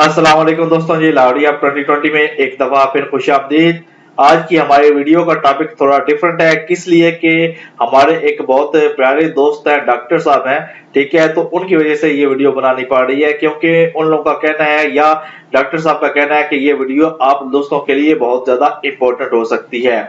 अस्सलाम वालेकुम दोस्तों जी, लावड़िया 2020 में एक दफा फिर खुश आमदीद। आज की हमारे वीडियो का टॉपिक थोड़ा डिफरेंट है, किस लिए कि हमारे एक बहुत प्यारे दोस्त हैं, डॉक्टर साहब हैं, ठीक है। तो उनकी वजह से ये वीडियो बनानी पड़ रही है, क्योंकि उन लोगों का कहना है या डॉक्टर साहब का कहना है कि ये वीडियो आप दोस्तों के लिए बहुत ज्यादा इंपॉर्टेंट हो सकती है।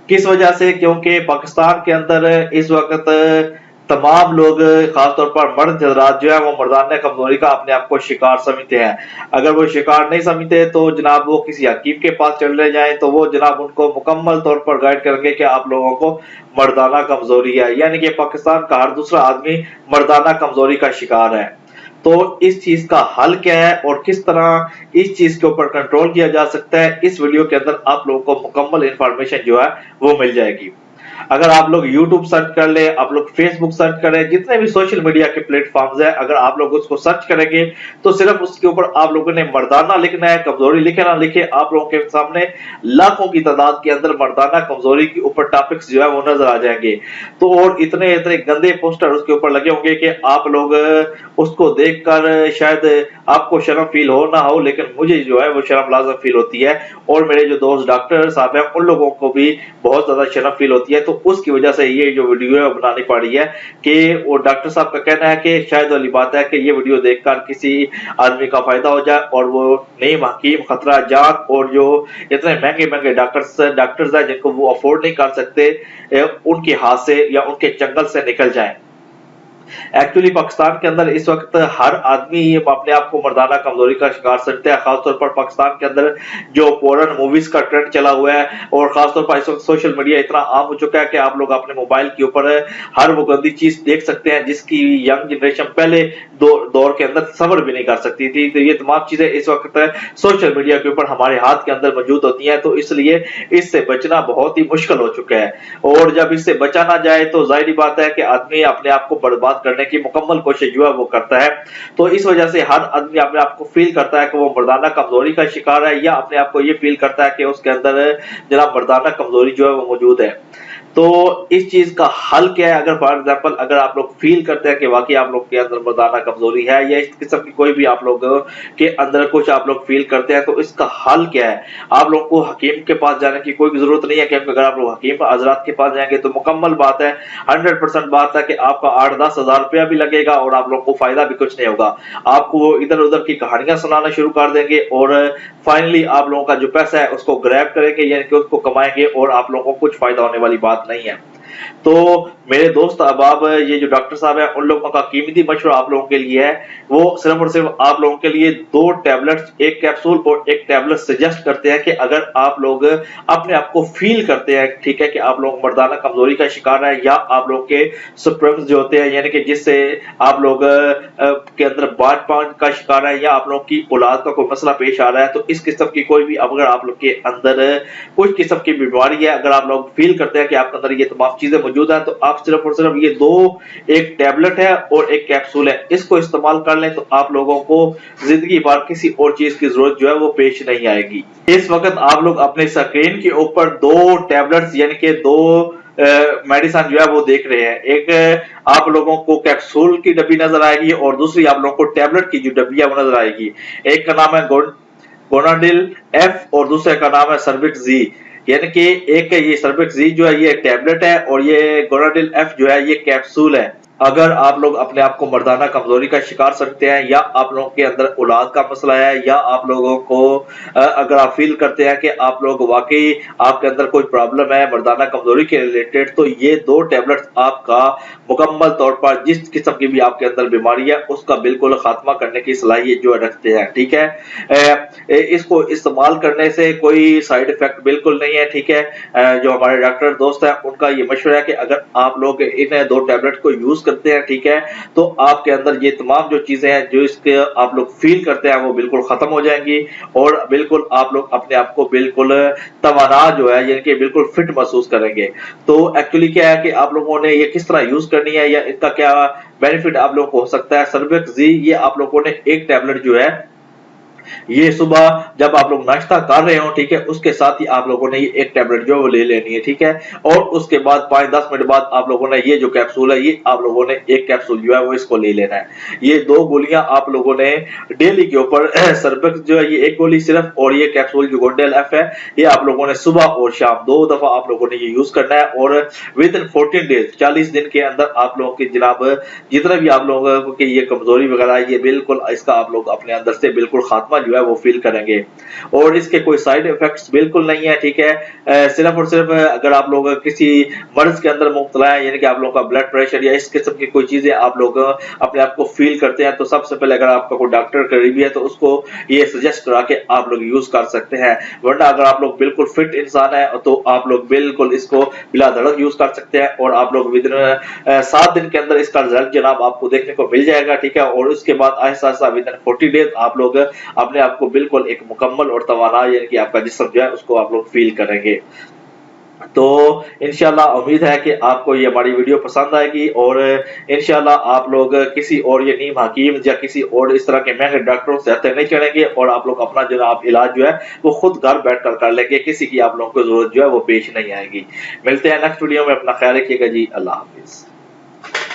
किस वजह से? क्योंकि पाकिस्तान के अंदर इस वक्त तमाम लोग, खासतौर पर मर्द हजरात जो है वो मर्दाना कमजोरी का अपने आप को शिकार समझते हैं। अगर वो शिकार नहीं समझते तो जनाब वो किसी हकीम के पास चले जाएं तो वो जनाब उनको मुकम्मल तौर पर गाइड करेंगे कि आप लोगों को मर्दाना कमजोरी है, यानी कि पाकिस्तान का हर दूसरा आदमी मर्दाना कमजोरी का शिकार है। तो इस चीज का हल क्या है और किस तरह इस चीज के ऊपर कंट्रोल किया जा सकता है, इस वीडियो के अंदर आप लोगों को मुकम्मल इंफॉर्मेशन जो है वो मिल जाएगी। अगर आप लोग YouTube सर्च कर ले, आप लोग Facebook सर्च करें, जितने भी सोशल मीडिया के प्लेटफॉर्म्स हैं, अगर आप लोग उसको सर्च करेंगे तो सिर्फ उसके ऊपर आप लोगों ने मर्दाना लिखना है, कमजोरी लिखे ना लिखे, आप लोगों के सामने लाखों की तादाद के अंदर मर्दाना कमजोरी के ऊपर टॉपिक्स जो है वो नजर आ जाएंगे। तो और इतने इतने गंदे पोस्टर उसके ऊपर लगे होंगे कि आप लोग उसको देखकर शायद आपको शर्म फील हो ना हो, लेकिन मुझे जो है वो शर्म लाजम फील होती है और मेरे जो दोस्त डॉक्टर साहब हैं उन लोगों को भी बहुत ज्यादा शर्म फील होती है। तो उसकी वजह से ये जो वीडियो है बनानी पड़ी है कि वो डॉक्टर साहब का कहना है कि शायद वाली बात है कि ये वीडियो देखकर किसी आदमी का फायदा हो जाए और वो नईम हकीम खतरा जान और जो इतने महंगे महंगे डॉक्टर्स हैं जिनको वो अफोर्ड नहीं कर सकते, उनके हाथ से या उनके चंगल से निकल जाए। एक्चुअली पाकिस्तान के अंदर इस वक्त हर आदमी अपने आप को मर्दाना कमजोरी का शिकार समझता है। खासतौर पर पाकिस्तान के अंदर जो फॉरेन मूवीज का ट्रेंड चला हुआ है और खासतौर पर इस वक्त सोशल मीडिया इतना आम हो चुका है कि आप लोग अपने मोबाइल के ऊपर हर वो गंदी चीज देख सकते हैं जिसकी यंग जनरेशन पहले दौर के अंदर सब्र भी नहीं कर सकती थी। तो ये तमाम चीजें इस वक्त सोशल मीडिया के ऊपर हमारे हाथ के अंदर मौजूद होती हैं, तो इसलिए इससे बचना बहुत ही मुश्किल हो चुका है। और जब इससे बचा ना जाए तो जाहिर बात है कि आदमी अपने आप को बर्बाद करने की मुकम्मल कोशिश जो है वो करता है। तो इस वजह से हर आदमी अपने आप को फील करता है कि वो मर्दाना कमजोरी का शिकार है, या अपने आप को ये फील करता है कि उसके अंदर जनाब मर्दाना कमजोरी जो है वो मौजूद है। तो इस चीज का हल क्या है? अगर फॉर एग्जांपल अगर आप लोग फील करते हैं कि वाकई आप लोग के अंदर मर्दाना कमजोरी है या इस किस्म की कोई भी आप लोग के अंदर कुछ आप लोग फील करते हैं, तो इसका हल क्या है? आप लोग को हकीम के पास जाने की कोई जरूरत नहीं है, क्योंकि अगर आप लोग हकीम हजरात के पास जाएंगे तो मुकम्मल बात है, 100% बात है कि आपका 8-10 हजार रुपया भी लगेगा और आप लोग को फायदा भी कुछ नहीं होगा। आपको वो इधर उधर की कहानियां सुनाना शुरू कर देंगे और फाइनली आप लोगों का जो पैसा है उसको ग्रैब करेंगे, यानी कि उसको कमाएंगे और आप लोगों को कुछ फायदा होने वाली बात नहीं है। तो मेरे दोस्त अहबाब, ये जो डॉक्टर साहब हैं उन लोगों का कीमती मशवरा आप लोगों के लिए है। वो सिर्फ और सिर्फ आप लोगों के लिए 2 टैबलेट्स, एक कैप्सूल और एक टैबलेट सजेस्ट करते हैं कि अगर आप लोग अपने आप को फील करते हैं, ठीक है, कि आप लोग मर्दाना कमजोरी का शिकार है या आप लोग के सुप्रेम्स जो होते हैं, यानी कि जिससे आप लोग के अंदर बांझपन का शिकार है या आप लोग की औलाद का कोई मसला पेश आ रहा है, तो इस किस्म की कोई भी अगर आप लोग के अंदर कुछ किस्म की बीमारी है, अगर आप लोग फील करते हैं कि आपके अंदर ये तमाम चीजें मौजूद है, तो आप सिर्फ और सिर्फ ये 2, एक टैबलेट है और एक कैप्सूल है, इसको इस्तेमाल कर लें तो आप लोगों को जिंदगी भर किसी और चीज की जरूरत जो है वो पेश नहीं आएगी। इस वक्त आप लोग अपने स्क्रीन के ऊपर 2 टैबलेट्स यानी कि 2 मेडिसिन जो है वो देख रहे हैं। एक आप लोगों को कैप्सूल की डब्बी नजर आएगी और दूसरी आप लोगों को टैबलेट की जो डब्बी है वो नजर आएगी। एक का नाम है गोनाडिल एफ और दूसरे का नाम है सर्विक्स जी, यानी कि एक ये सर्विक्स जी जो है ये टैबलेट है और ये गोनाडिल एफ जो है ये कैप्सूल है। अगर आप लोग अपने आप को मर्दाना कमजोरी का शिकार सकते हैं या आप लोगों के अंदर औलाद का मसला है या आप लोगों को अगर आप फील करते हैं कि आप लोग वाकई आपके अंदर कोई प्रॉब्लम है मर्दाना कमजोरी के रिलेटेड, तो ये 2 टैबलेट्स आपका मुकम्मल तौर पर जिस किस्म की भी आपके अंदर बीमारी है उसका बिल्कुल खात्मा करने की सलाहियत जो रखते हैं, ठीक है। इसको इस्तेमाल करने से कोई साइड इफेक्ट बिल्कुल नहीं है, ठीक है। जो हमारे डॉक्टर दोस्त हैं उनका ये मशवरा है कि अगर आप लोग इन 2 टैबलेट को यूज करते हैं, ठीक है, तो आपके अंदर ये तमाम जो चीजें हैं जो इसके आप लोग फील करते हैं वो बिल्कुल खत्म हो जाएंगी और बिल्कुल आप लोग अपने आप को बिल्कुल तवाना जो है यानी कि बिल्कुल फिट महसूस करेंगे। तो एक्चुअली क्या है कि आप लोगों ने ये किस तरह यूज करनी है या इसका क्या बेनिफिट आप लोगों को हो सकता है। सर्विक्स जी ये आप लोगों ने एक टैबलेट जो है یہ صبح جب آپ لوگ ناشتہ کر رہے ہوں ٹھیک ہے اس کے ساتھ ہی آپ لوگوں نے یہ ایک ٹیبلٹ جو ہے وہ لے لینی ہے ٹھیک ہے، اور اس کے بعد 5-10 منٹ بعد آپ لوگوں نے یہ جو کیپسول ہے یہ آپ لوگوں نے ایک کیپسول جو ہے وہ اس کو لے لینا ہے۔ یہ 2 گولیاں آپ لوگوں نے ڈیلی کے اوپر سربیکس جو ہے یہ ایک گولی صرف، اور یہ کیپسول جو گونڈیل ایف ہے یہ آپ لوگوں نے صبح اور شام 2 دفعہ آپ لوگوں نے یہ یوز کرنا ہے، اور ودن 14 ڈیز 40 دن کے اندر آپ لوگوں کی جناب جتنا بھی آپ لوگوں کو کہ یہ کمزوری وغیرہ یہ بالکل اس کا آپ لوگ اپنے اندر سے بالکل خاتمہ جو ہے وہ فیل کریں گے، اور اس کے کوئی سائیڈ ایفیکٹس بالکل نہیں ہے ٹھیک ہے۔ صرف اور صرف اگر آپ لوگ کسی مرض کے اندر مبتلا ہیں، یعنی کہ آپ لوگوں کا بلڈ پریشر یا اس قسم کی کوئی چیزیں آپ لوگ اپنے آپ کو فیل کرتے ہیں، تو سب سے پہلے اگر آپ کا کوئی ڈاکٹر قریبی ہے تو اس کو یہ سجیسٹ کرا کے آپ لوگ یوز کر سکتے ہیں، ورنہ اگر آپ لوگ بالکل فٹ انسان ہے تو آپ لوگ بالکل اس کو بلا دھڑک یوز کر سکتے ہیں، اور آپ لوگ ودن 7 دن کے اندر اس کا رزلٹ جناب آپ کو دیکھنے کو مل جائے گا ٹھیک ہے، اور اس کے بعد آہستہ آہستہ ودن 40 ڈیز آپ لوگ اپنے آپ کو بالکل ایک مکمل اور توانا یعنی کہ آپ کا جسم جو ہے اس کو آپ لوگ فیل کریں گے۔ تو انشاءاللہ امید ہے کہ آپ کو یہ ہماری ویڈیو پسند آئے گی، اور انشاءاللہ آپ لوگ کسی اور یہ نیم حکیم یا کسی اور اس طرح کے مہنگے ڈاکٹروں سے ہاتھ نہیں چڑھیں گے، اور آپ لوگ اپنا جناب علاج جو ہے وہ خود گھر بیٹھ کر لیں گے، کسی کی آپ لوگوں کو ضرورت جو ہے وہ پیش نہیں آئے گی۔ ملتے ہیں نیکسٹ ویڈیو میں، اپنا خیال رکھیے گا جی، اللہ حافظ۔